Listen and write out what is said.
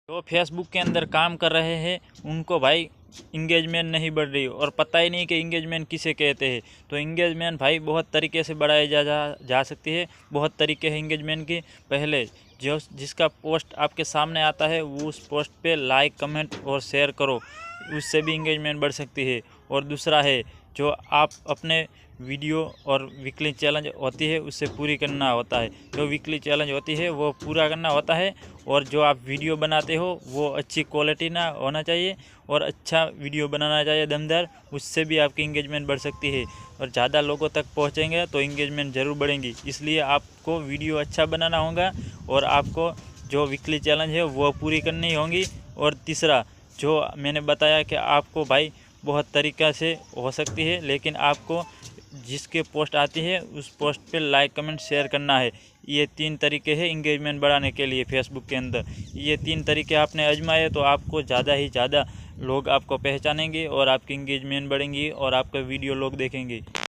जो फेसबुक के अंदर काम कर रहे हैं उनको भाई इंगेजमेंट नहीं बढ़ रही और पता ही नहीं कि इंगेजमेंट किसे कहते हैं। तो इंगेजमेंट भाई बहुत तरीके से बढ़ाई जा सकती है। बहुत तरीके हैं इंगेजमेंट की। पहले जो जिसका पोस्ट आपके सामने आता है वो उस पोस्ट पे लाइक कमेंट और शेयर करो, उससे भी इंगेजमेंट बढ़ सकती है। और दूसरा है जो आप अपने वीडियो और वीकली चैलेंज होती है उससे पूरी करना होता है। जो वीकली चैलेंज होती है वो पूरा करना होता है। और जो आप वीडियो बनाते हो वो अच्छी क्वालिटी ना होना चाहिए और अच्छा वीडियो बनाना चाहिए दमदार, उससे भी आपकी इंगेजमेंट बढ़ सकती है। और ज़्यादा लोगों तक पहुँचेंगे तो इंगेजमेंट ज़रूर बढ़ेंगी। इसलिए आपको वीडियो अच्छा बनाना होगा और आपको जो वीकली चैलेंज है वो पूरी करनी होंगी। और तीसरा जो मैंने बताया कि आपको भाई बहुत तरीक़ा से हो सकती है, लेकिन आपको जिसके पोस्ट आती है उस पोस्ट पे लाइक कमेंट शेयर करना है। ये 3 तरीके हैं इंगेजमेंट बढ़ाने के लिए फेसबुक के अंदर। ये 3 तरीके आपने आजमाए तो आपको ज़्यादा ही ज़्यादा लोग आपको पहचानेंगे और आपकी इंगेजमेंट बढ़ेंगी और आपका वीडियो लोग देखेंगे।